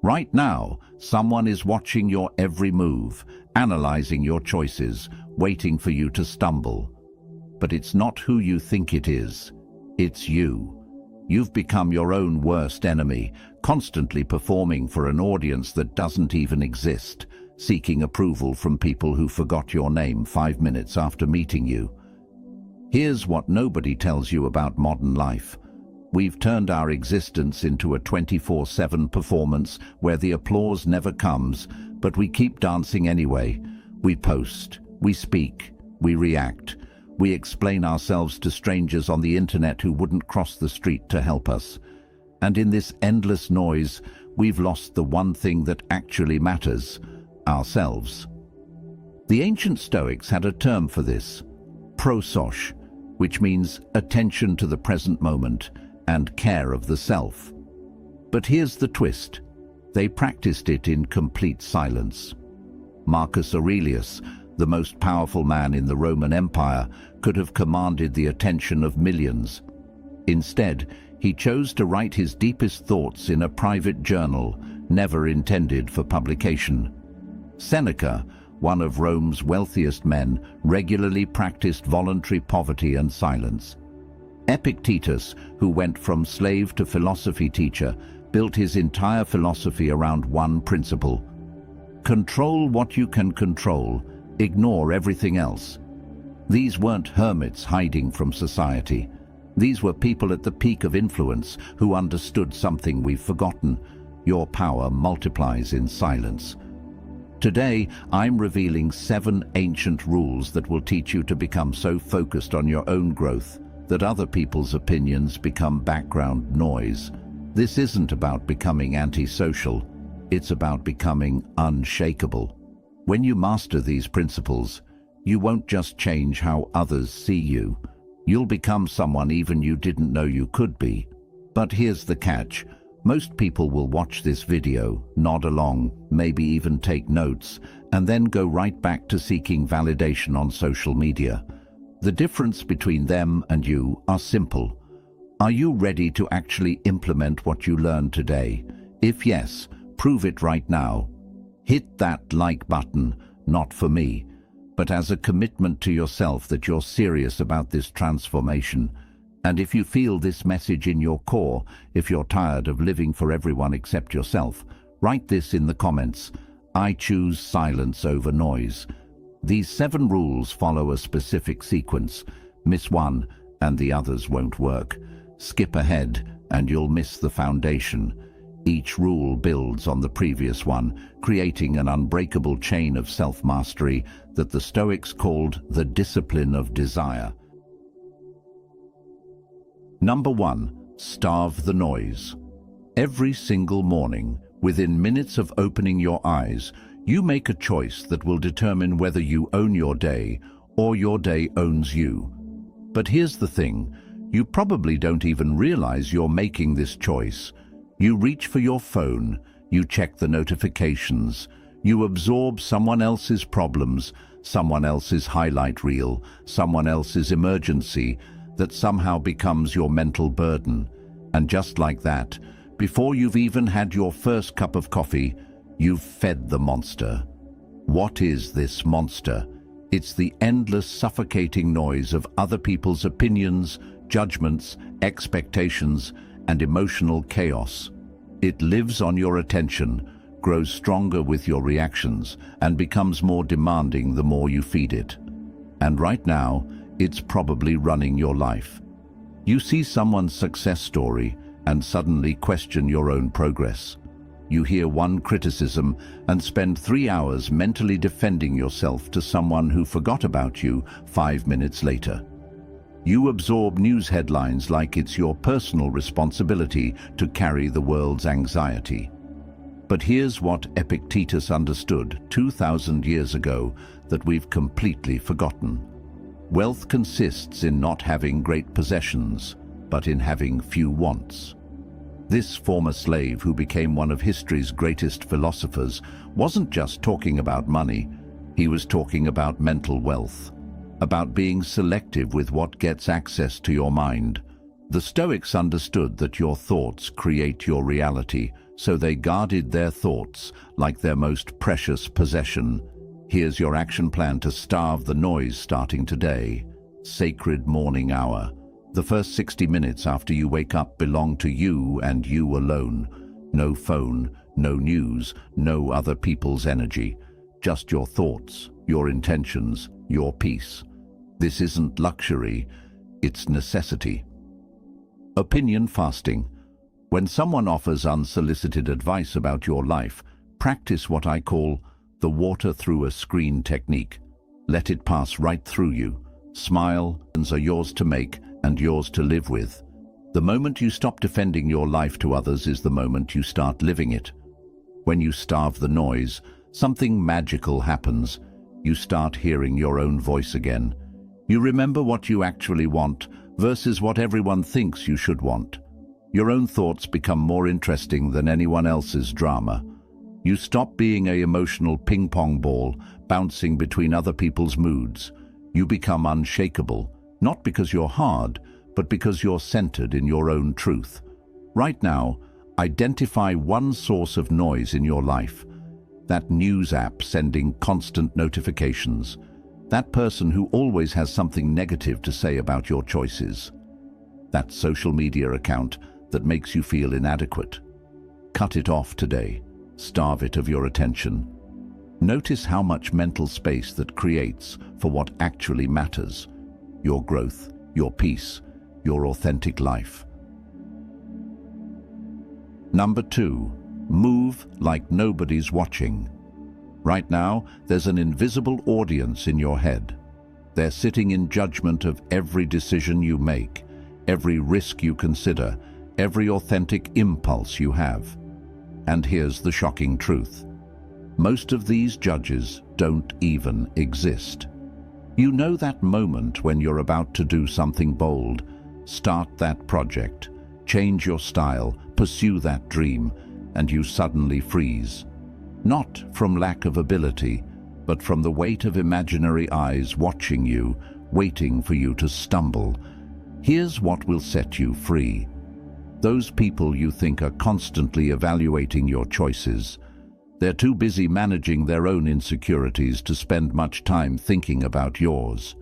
Right now, someone is watching your every move, analyzing your choices, waiting for you to stumble. But it's not who you think it is. It's you. You've become your own worst enemy, constantly performing for an audience that doesn't even exist, seeking approval from people who forgot your name 5 minutes after meeting you. Here's what nobody tells you about modern life. We've turned our existence into a 24/7 performance where the applause never comes, but we keep dancing anyway. We post, we speak, we react. We explain ourselves to strangers on the internet who wouldn't cross the street to help us. And in this endless noise, we've lost the one thing that actually matters, ourselves. The ancient Stoics had a term for this, prosos, which means attention to the present moment and care of the self. But here's the twist. They practiced it in complete silence. Marcus Aurelius, the most powerful man in the Roman Empire, could have commanded the attention of millions. Instead, he chose to write his deepest thoughts in a private journal, never intended for publication. Seneca, one of Rome's wealthiest men, regularly practiced voluntary poverty and silence. Epictetus, who went from slave to philosophy teacher, built his entire philosophy around one principle: control what you can control, ignore everything else. These weren't hermits hiding from society. These were people at the peak of influence who understood something we've forgotten. Your power multiplies in silence. Today, I'm revealing 7 ancient rules that will teach you to become so focused on your own growth that other people's opinions become background noise. This isn't about becoming antisocial. It's about becoming unshakable. When you master these principles, you won't just change how others see you. You'll become someone even you didn't know you could be. But here's the catch. Most people will watch this video, nod along, maybe even take notes, and then go right back to seeking validation on social media. The difference between them and you are simple. Are you ready to actually implement what you learned today? If yes, prove it right now. Hit that like button, not for me, but as a commitment to yourself that you're serious about this transformation. And if you feel this message in your core, if you're tired of living for everyone except yourself, write this in the comments. I choose silence over noise. These 7 rules follow a specific sequence. Miss one, and the others won't work. Skip ahead, and you'll miss the foundation. Each rule builds on the previous one, creating an unbreakable chain of self-mastery that the Stoics called the discipline of desire. Number 1. Starve the noise. Every single morning, within minutes of opening your eyes, you make a choice that will determine whether you own your day or your day owns you. But here's the thing, you probably don't even realize you're making this choice. You reach for your phone, you check the notifications, you absorb someone else's problems, someone else's highlight reel, someone else's emergency that somehow becomes your mental burden. And just like that, before you've even had your first cup of coffee, you've fed the monster. What is this monster? It's the endless suffocating noise of other people's opinions, judgments, expectations, and emotional chaos. It lives on your attention, grows stronger with your reactions, and becomes more demanding the more you feed it. And right now, it's probably running your life. You see someone's success story and suddenly question your own progress. You hear one criticism and spend 3 hours mentally defending yourself to someone who forgot about you 5 minutes later. You absorb news headlines like it's your personal responsibility to carry the world's anxiety. But here's what Epictetus understood 2,000 years ago that we've completely forgotten. Wealth consists in not having great possessions, but in having few wants. This former slave, who became one of history's greatest philosophers, wasn't just talking about money, he was talking about mental wealth, about being selective with what gets access to your mind. The Stoics understood that your thoughts create your reality, So they guarded their thoughts like their most precious possession. Here's your action plan to starve the noise starting today. Sacred morning hour. The first 60 minutes after you wake up belong to you and you alone. No phone, no news, no other people's energy. Just your thoughts, your intentions, your peace. This isn't luxury, it's necessity. Opinion fasting. When someone offers unsolicited advice about your life, practice what I call the water through a screen technique. Let it pass right through you. Smile, and are yours to make and yours to live with. The moment you stop defending your life to others is the moment you start living it. When you starve the noise, something magical happens. You start hearing your own voice again. You remember what you actually want versus what everyone thinks you should want. Your own thoughts become more interesting than anyone else's drama. You stop being an emotional ping-pong ball bouncing between other people's moods. You become unshakable, not because you're hard, but because you're centered in your own truth. Right now, identify one source of noise in your life. That news app sending constant notifications. That person who always has something negative to say about your choices. That social media account that makes you feel inadequate. Cut it off today. Starve it of your attention. Notice how much mental space that creates for what actually matters. Your growth, your peace, your authentic life. Number 2, move like nobody's watching. Right now, there's an invisible audience in your head. They're sitting in judgment of every decision you make, every risk you consider, every authentic impulse you have. And here's the shocking truth. Most of these judges don't even exist. You know that moment when you're about to do something bold, start that project, change your style, pursue that dream, and you suddenly freeze. Not from lack of ability, but from the weight of imaginary eyes watching you, waiting for you to stumble. Here's what will set you free. Those people you think are constantly evaluating your choices. They're too busy managing their own insecurities to spend much time thinking about yours.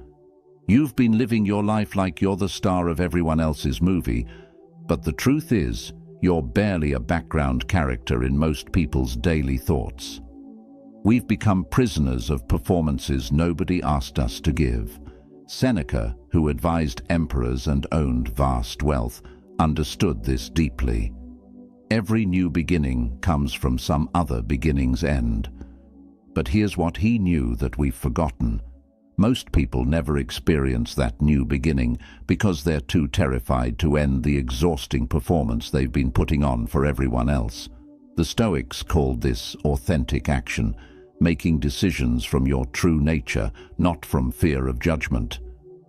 You've been living your life like you're the star of everyone else's movie, but the truth is, you're barely a background character in most people's daily thoughts. We've become prisoners of performances nobody asked us to give. Seneca, who advised emperors and owned vast wealth, understood this deeply. Every new beginning comes from some other beginning's end. But here's what he knew that we've forgotten. Most people never experience that new beginning because they're too terrified to end the exhausting performance they've been putting on for everyone else. The Stoics called this authentic action, making decisions from your true nature, not from fear of judgment.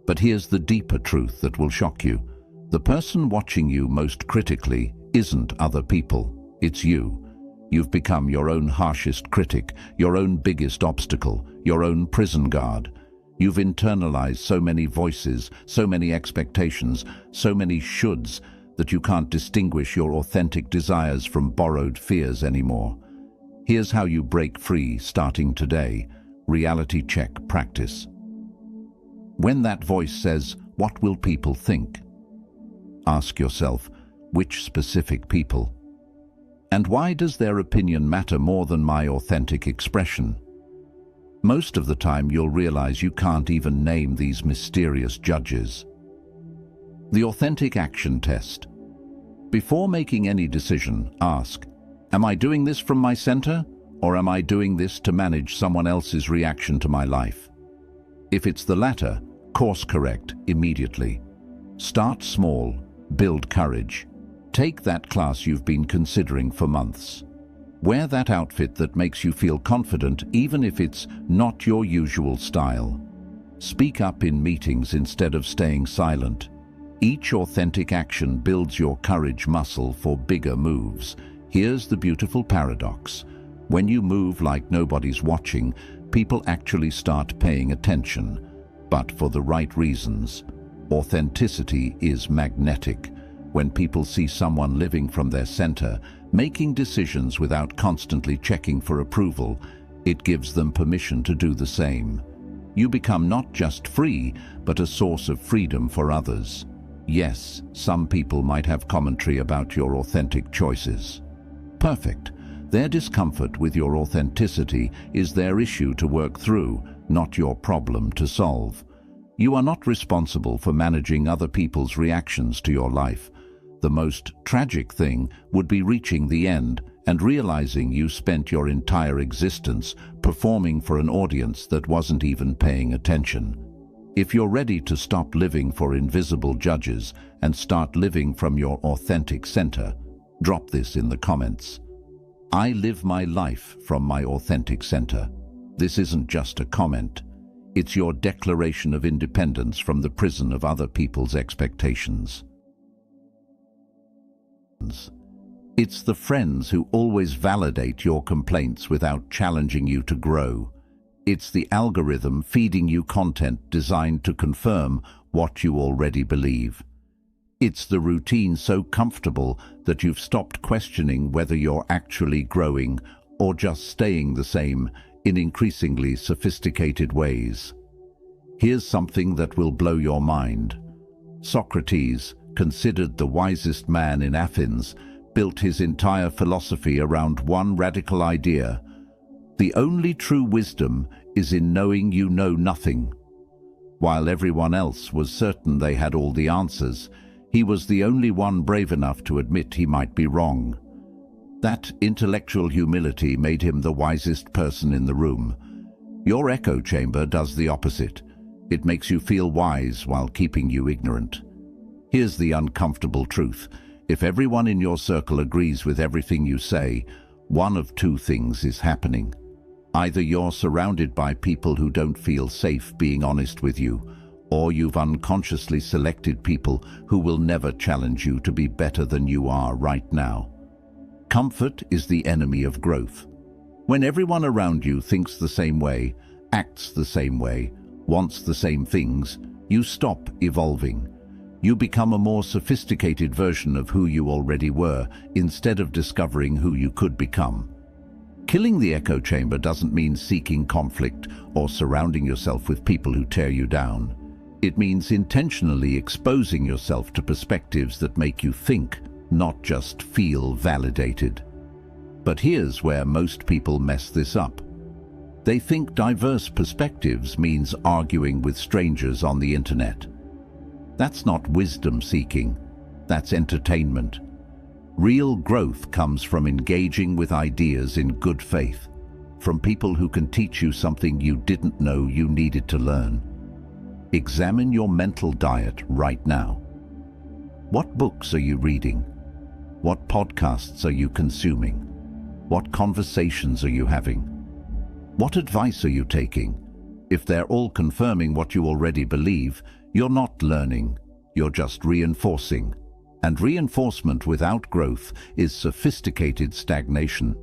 But here's the deeper truth that will shock you. The person watching you most critically isn't other people, it's you. You've become your own harshest critic, your own biggest obstacle, your own prison guard. You've internalized so many voices, so many expectations, so many shoulds that you can't distinguish your authentic desires from borrowed fears anymore. Here's how you break free starting today. Reality check practice. When that voice says, "What will people think?" Ask yourself, which specific people? And why does their opinion matter more than my authentic expression? Most of the time you'll realize you can't even name these mysterious judges. The authentic action test. Before making any decision, ask, am I doing this from my center, or am I doing this to manage someone else's reaction to my life? If it's the latter, course correct immediately. Start small, build courage. Take that class you've been considering for months. Wear that outfit that makes you feel confident even if it's not your usual style. Speak up in meetings instead of staying silent. Each authentic action builds your courage muscle for bigger moves. Here's the beautiful paradox. When you move like nobody's watching, people actually start paying attention, but for the right reasons. Authenticity is magnetic. When people see someone living from their center, Making decisions without constantly checking for approval, it gives them permission to do the same. You become not just free, but a source of freedom for others. Yes, some people might have commentary about your authentic choices. Perfect. Their discomfort with your authenticity is their issue to work through, not your problem to solve. You are not responsible for managing other people's reactions to your life. The most tragic thing would be reaching the end and realizing you spent your entire existence performing for an audience that wasn't even paying attention. If you're ready to stop living for invisible judges and start living from your authentic center, drop this in the comments. I live my life from my authentic center. This isn't just a comment. It's your declaration of independence from the prison of other people's expectations. It's the friends who always validate your complaints without challenging you to grow. It's the algorithm feeding you content designed to confirm what you already believe. It's the routine so comfortable that you've stopped questioning whether you're actually growing or just staying the same in increasingly sophisticated ways. Here's something that will blow your mind. Socrates, considered the wisest man in Athens, built his entire philosophy around one radical idea. The only true wisdom is in knowing you know nothing. While everyone else was certain they had all the answers, he was the only one brave enough to admit he might be wrong. That intellectual humility made him the wisest person in the room. Your echo chamber does the opposite. It makes you feel wise while keeping you ignorant. Here's the uncomfortable truth. If everyone in your circle agrees with everything you say, one of two things is happening. Either you're surrounded by people who don't feel safe being honest with you, or you've unconsciously selected people who will never challenge you to be better than you are right now. Comfort is the enemy of growth. When everyone around you thinks the same way, acts the same way, wants the same things, you stop evolving. You become a more sophisticated version of who you already were, instead of discovering who you could become. Killing the echo chamber doesn't mean seeking conflict or surrounding yourself with people who tear you down. It means intentionally exposing yourself to perspectives that make you think, not just feel validated. But here's where most people mess this up. They think diverse perspectives means arguing with strangers on the internet. That's not wisdom seeking, that's entertainment. Real growth comes from engaging with ideas in good faith, from people who can teach you something you didn't know you needed to learn. Examine your mental diet right now. What books are you reading? What podcasts are you consuming? What conversations are you having? What advice are you taking? If they're all confirming what you already believe, you're not learning, you're just reinforcing. And reinforcement without growth is sophisticated stagnation.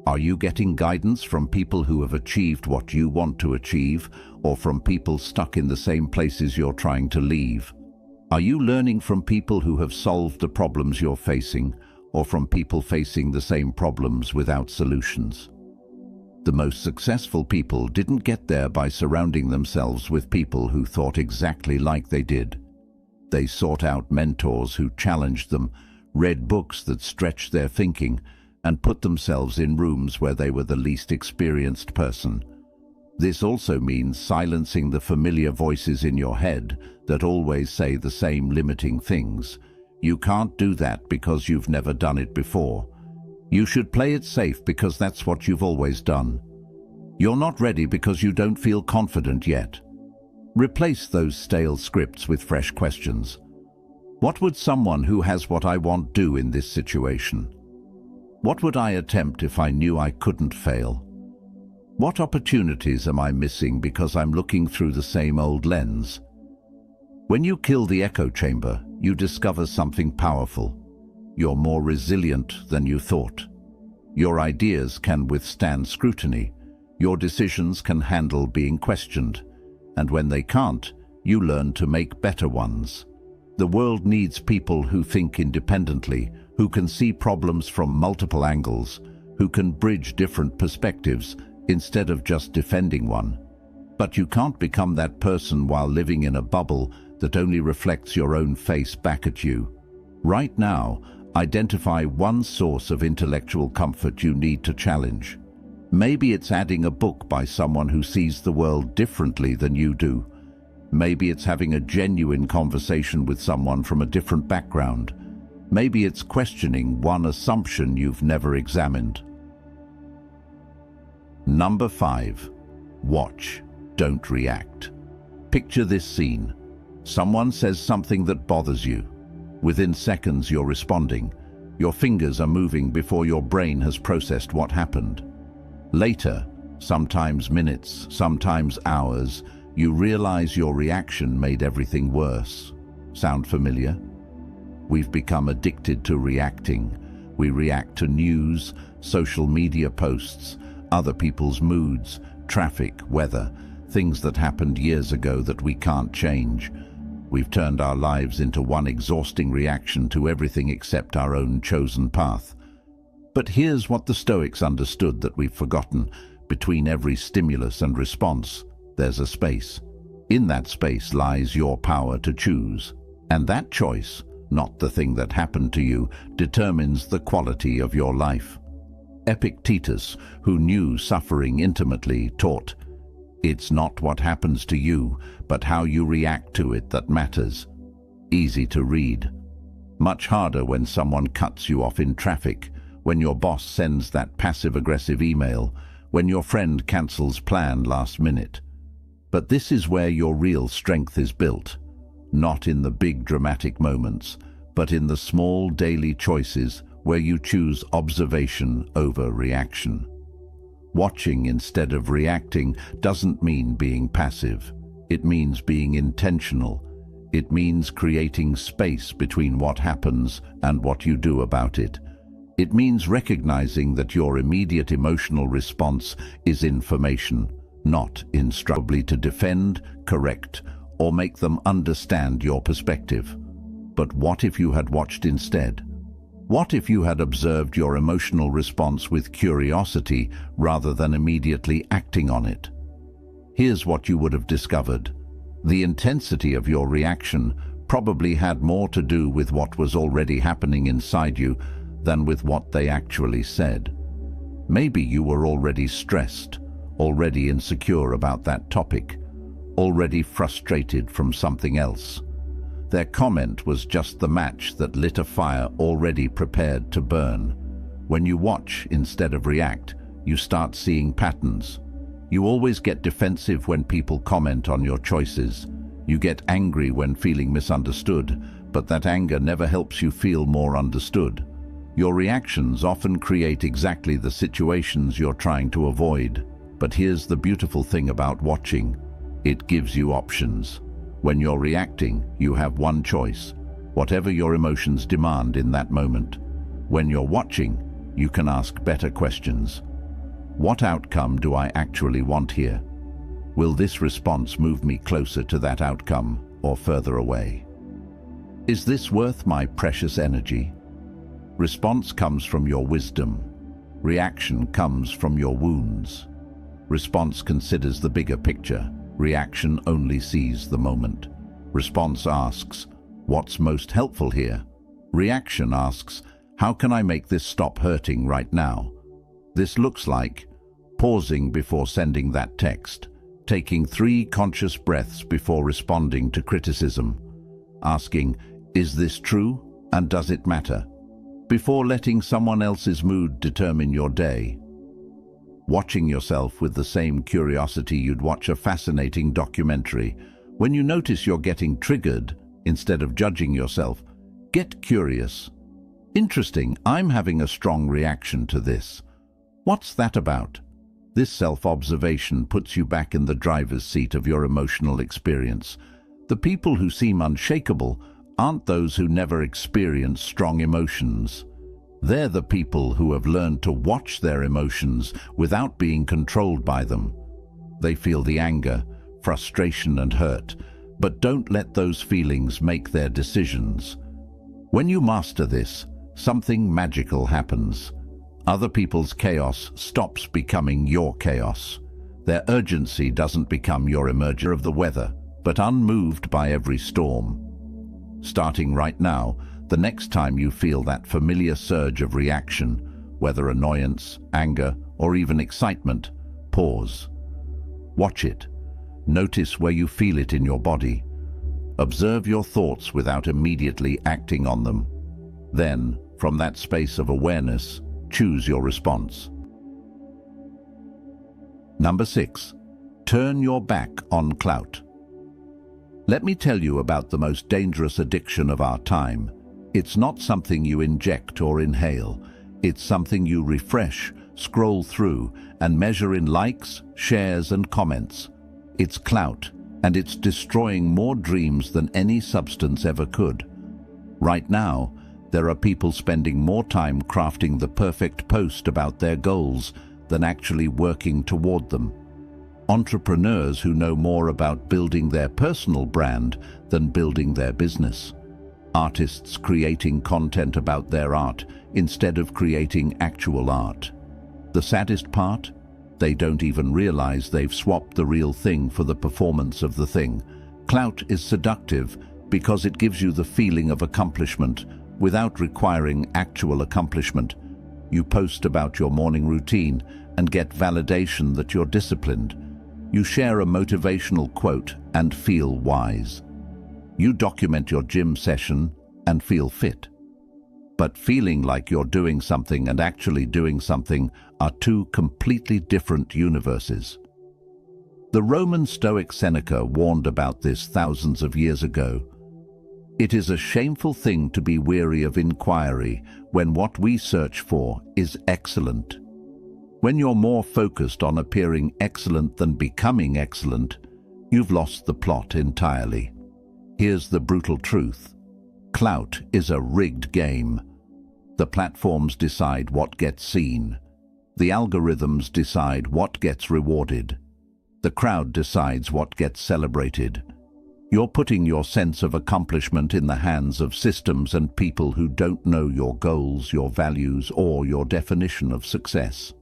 Are you getting guidance from people who have achieved what you want to achieve, or from people stuck in the same places you're trying to leave? Are you learning from people who have solved the problems you're facing, or from people facing the same problems without solutions? The most successful people didn't get there by surrounding themselves with people who thought exactly like they did. They sought out mentors who challenged them, read books that stretched their thinking, and put themselves in rooms where they were the least experienced person. This also means silencing the familiar voices in your head that always say the same limiting things. You can't do that because you've never done it before. You should play it safe because that's what you've always done. You're not ready because you don't feel confident yet. Replace those stale scripts with fresh questions. What would someone who has what I want do in this situation? What would I attempt if I knew I couldn't fail? What opportunities am I missing because I'm looking through the same old lens? When you kill the echo chamber, you discover something powerful. You're more resilient than you thought. Your ideas can withstand scrutiny. Your decisions can handle being questioned. And when they can't, you learn to make better ones. The world needs people who think independently, who can see problems from multiple angles, who can bridge different perspectives instead of just defending one. But you can't become that person while living in a bubble that only reflects your own face back at you. Right now, identify one source of intellectual comfort you need to challenge. Maybe it's adding a book by someone who sees the world differently than you do. Maybe it's having a genuine conversation with someone from a different background. Maybe it's questioning one assumption you've never examined. Number 5. Watch, don't react. Picture this scene. Someone says something that bothers you. Within seconds you're responding. Your fingers are moving before your brain has processed what happened. Later, sometimes minutes, sometimes hours, you realize your reaction made everything worse. Sound familiar? We've become addicted to reacting. We react to news, social media posts, other people's moods, traffic, weather, things that happened years ago that we can't change. We've turned our lives into one exhausting reaction to everything except our own chosen path. But here's what the Stoics understood that we've forgotten. Between every stimulus and response, there's a space. In that space lies your power to choose. And that choice, not the thing that happened to you, determines the quality of your life. Epictetus, who knew suffering intimately, taught, "It's not what happens to you, but how you react to it that matters." Easy to read. Much harder when someone cuts you off in traffic, when your boss sends that passive-aggressive email, when your friend cancels plan last minute. But this is where your real strength is built. Not in the big dramatic moments, but in the small daily choices where you choose observation over reaction. Watching instead of reacting doesn't mean being passive. It means being intentional. It means creating space between what happens and what you do about it. It means recognizing that your immediate emotional response is information, not instructively to defend, correct, or make them understand your perspective. But what if you had watched instead? What if you had observed your emotional response with curiosity rather than immediately acting on it? Here's what you would have discovered. The intensity of your reaction probably had more to do with what was already happening inside you than with what they actually said. Maybe you were already stressed, already insecure about that topic, already frustrated from something else. Their comment was just the match that lit a fire already prepared to burn. When you watch instead of react, you start seeing patterns. You always get defensive when people comment on your choices. You get angry when feeling misunderstood, but that anger never helps you feel more understood. Your reactions often create exactly the situations you're trying to avoid. But here's the beautiful thing about watching. It gives you options. When you're reacting, you have one choice, whatever your emotions demand in that moment. When you're watching, you can ask better questions. What outcome do I actually want here? Will this response move me closer to that outcome or further away? Is this worth my precious energy? Response comes from your wisdom. Reaction comes from your wounds. Response considers the bigger picture. Reaction only sees the moment. Response asks, what's most helpful here? Reaction asks, how can I make this stop hurting right now? This looks like pausing before sending that text, taking 3 conscious breaths before responding to criticism, asking, is this true and does it matter? Before letting someone else's mood determine your day. Watching yourself with the same curiosity you'd watch a fascinating documentary. When you notice you're getting triggered, instead of judging yourself, get curious. Interesting, I'm having a strong reaction to this. What's that about? This self-observation puts you back in the driver's seat of your emotional experience. The people who seem unshakable aren't those who never experience strong emotions. They're the people who have learned to watch their emotions without being controlled by them. They feel the anger, frustration and hurt, but don't let those feelings make their decisions. When you master this, something magical happens. Other people's chaos stops becoming your chaos. Their urgency doesn't become your emerger of the weather, but unmoved by every storm. Starting right now, the next time you feel that familiar surge of reaction, whether annoyance, anger, or even excitement, pause. Watch it. Notice where you feel it in your body. Observe your thoughts without immediately acting on them. Then, from that space of awareness, choose your response. Number 6. Turn your back on clout. Let me tell you about the most dangerous addiction of our time. It's not something you inject or inhale. It's something you refresh, scroll through, and measure in likes, shares, and comments. It's clout, and it's destroying more dreams than any substance ever could. Right now, there are people spending more time crafting the perfect post about their goals than actually working toward them. Entrepreneurs who know more about building their personal brand than building their business. Artists creating content about their art instead of creating actual art. The saddest part? They don't even realize they've swapped the real thing for the performance of the thing. Clout is seductive because it gives you the feeling of accomplishment without requiring actual accomplishment. You post about your morning routine and get validation that you're disciplined. You share a motivational quote and feel wise. You document your gym session and feel fit. But feeling like you're doing something and actually doing something are two completely different universes. The Roman Stoic Seneca warned about this thousands of years ago. It is a shameful thing to be weary of inquiry when what we search for is excellent. When you're more focused on appearing excellent than becoming excellent, you've lost the plot entirely. Here's the brutal truth. Clout is a rigged game. The platforms decide what gets seen. The algorithms decide what gets rewarded. The crowd decides what gets celebrated. You're putting your sense of accomplishment in the hands of systems and people who don't know your goals, your values, or your definition of success.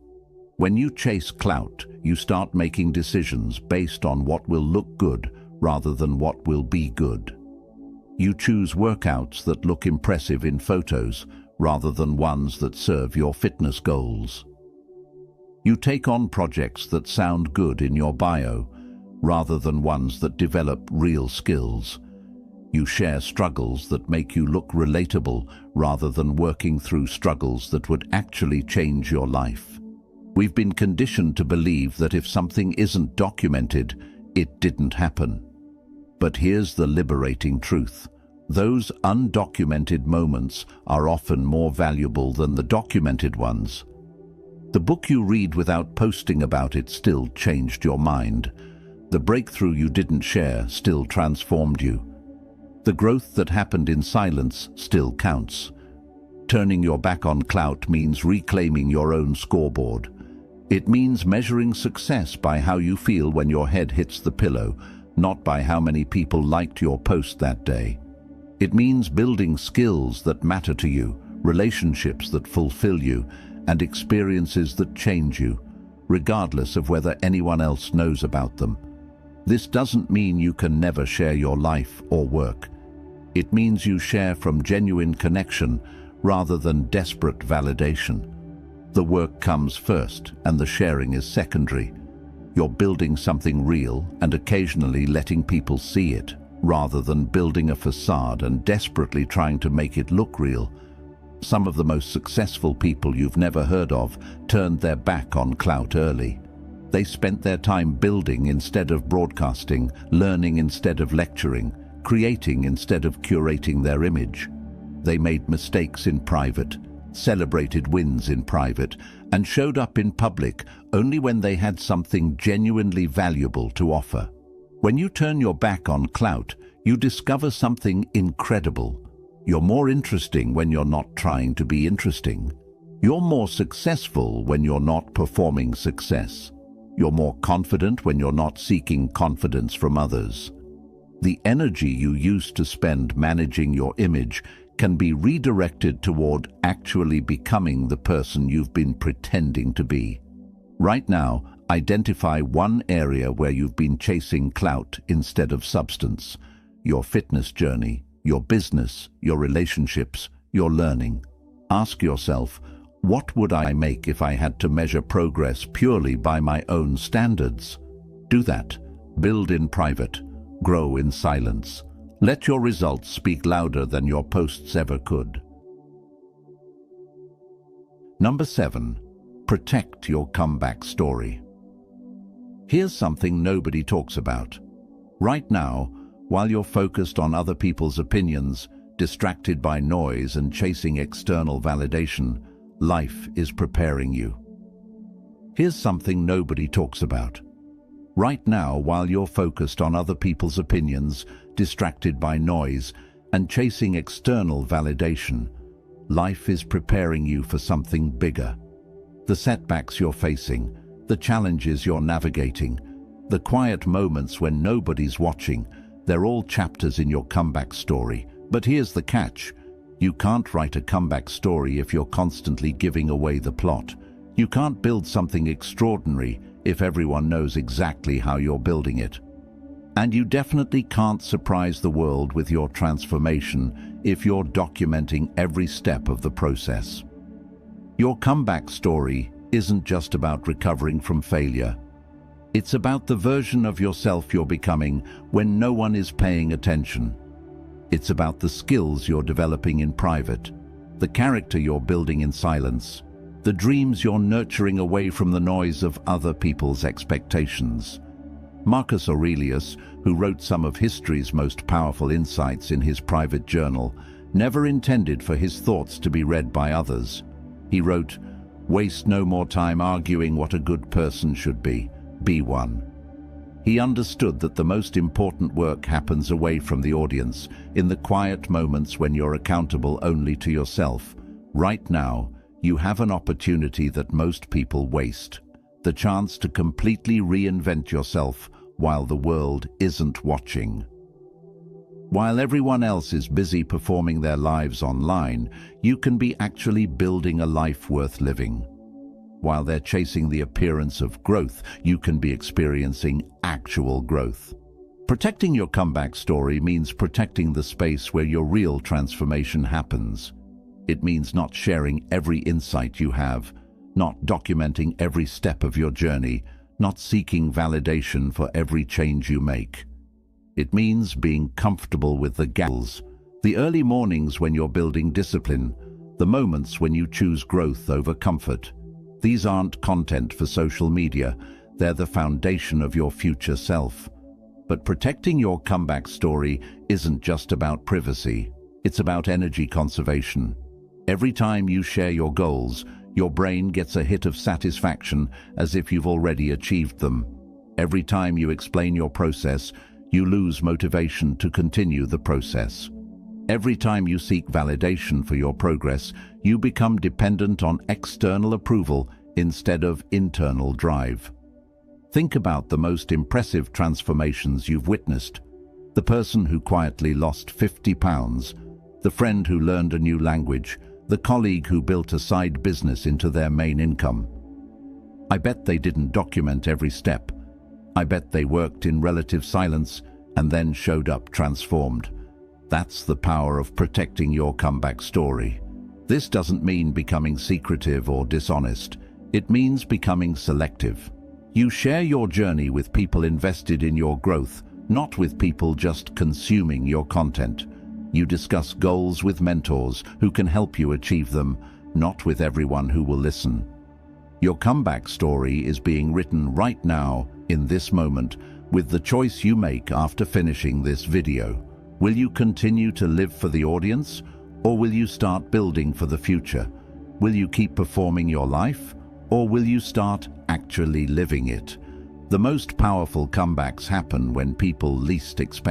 When you chase clout, you start making decisions based on what will look good rather than what will be good. You choose workouts that look impressive in photos rather than ones that serve your fitness goals. You take on projects that sound good in your bio rather than ones that develop real skills. You share struggles that make you look relatable rather than working through struggles that would actually change your life. We've been conditioned to believe that if something isn't documented, it didn't happen. But here's the liberating truth. Those undocumented moments are often more valuable than the documented ones. The book you read without posting about it still changed your mind. The breakthrough you didn't share still transformed you. The growth that happened in silence still counts. Turning your back on clout means reclaiming your own scoreboard. It means measuring success by how you feel when your head hits the pillow, not by how many people liked your post that day. It means building skills that matter to you, relationships that fulfill you, and experiences that change you, regardless of whether anyone else knows about them. This doesn't mean you can never share your life or work. It means you share from genuine connection rather than desperate validation. The work comes first and the sharing is secondary. You're building something real and occasionally letting people see it, rather than building a facade and desperately trying to make it look real. Some of the most successful people you've never heard of turned their back on clout early. They spent their time building instead of broadcasting, learning instead of lecturing, creating instead of curating their image. They made mistakes in private, celebrated wins in private, and showed up in public only when they had something genuinely valuable to offer. When you turn your back on clout, you discover something incredible. You're more interesting when you're not trying to be interesting. You're more successful when you're not performing success. You're more confident when you're not seeking confidence from others. The energy you used to spend managing your image can be redirected toward actually becoming the person you've been pretending to be. Right now, identify one area where you've been chasing clout instead of substance: your fitness journey, your business, your relationships, your learning. Ask yourself, what would I make if I had to measure progress purely by my own standards? Do that. Build in private. Grow in silence. Let your results speak louder than your posts ever could. Number 7. Protect your comeback story. Here's something nobody talks about. Right now, while you're focused on other people's opinions, distracted by noise and chasing external validation, life is preparing you. Here's something nobody talks about. Right now, while you're focused on other people's opinions, distracted by noise, and chasing external validation, life is preparing you for something bigger. The setbacks you're facing, the challenges you're navigating, the quiet moments when nobody's watching, they're all chapters in your comeback story. But here's the catch. You can't write a comeback story if you're constantly giving away the plot. You can't build something extraordinary if everyone knows exactly how you're building it. And you definitely can't surprise the world with your transformation if you're documenting every step of the process. Your comeback story isn't just about recovering from failure. It's about the version of yourself you're becoming when no one is paying attention. It's about the skills you're developing in private, the character you're building in silence, the dreams you're nurturing away from the noise of other people's expectations. Marcus Aurelius, who wrote some of history's most powerful insights in his private journal, never intended for his thoughts to be read by others. He wrote, "Waste no more time arguing what a good person should be. Be one." He understood that the most important work happens away from the audience, in the quiet moments when you're accountable only to yourself. Right now, you have an opportunity that most people waste, the chance to completely reinvent yourself while the world isn't watching. While everyone else is busy performing their lives online, you can be actually building a life worth living. While they're chasing the appearance of growth, you can be experiencing actual growth. Protecting your comeback story means protecting the space where your real transformation happens. It means not sharing every insight you have, not documenting every step of your journey, not seeking validation for every change you make. It means being comfortable with the gaps, the early mornings when you're building discipline, the moments when you choose growth over comfort. These aren't content for social media, they're the foundation of your future self. But protecting your comeback story isn't just about privacy, it's about energy conservation. Every time you share your goals, your brain gets a hit of satisfaction as if you've already achieved them. Every time you explain your process, you lose motivation to continue the process. Every time you seek validation for your progress, you become dependent on external approval instead of internal drive. Think about the most impressive transformations you've witnessed. The person who quietly lost 50 pounds, the friend who learned a new language, the colleague who built a side business into their main income. I bet they didn't document every step. I bet they worked in relative silence and then showed up transformed. That's the power of protecting your comeback story. This doesn't mean becoming secretive or dishonest. It means becoming selective. You share your journey with people invested in your growth, not with people just consuming your content. You discuss goals with mentors who can help you achieve them, not with everyone who will listen. Your comeback story is being written right now, in this moment, with the choice you make after finishing this video. Will you continue to live for the audience, or will you start building for the future? Will you keep performing your life, or will you start actually living it? The most powerful comebacks happen when people least expect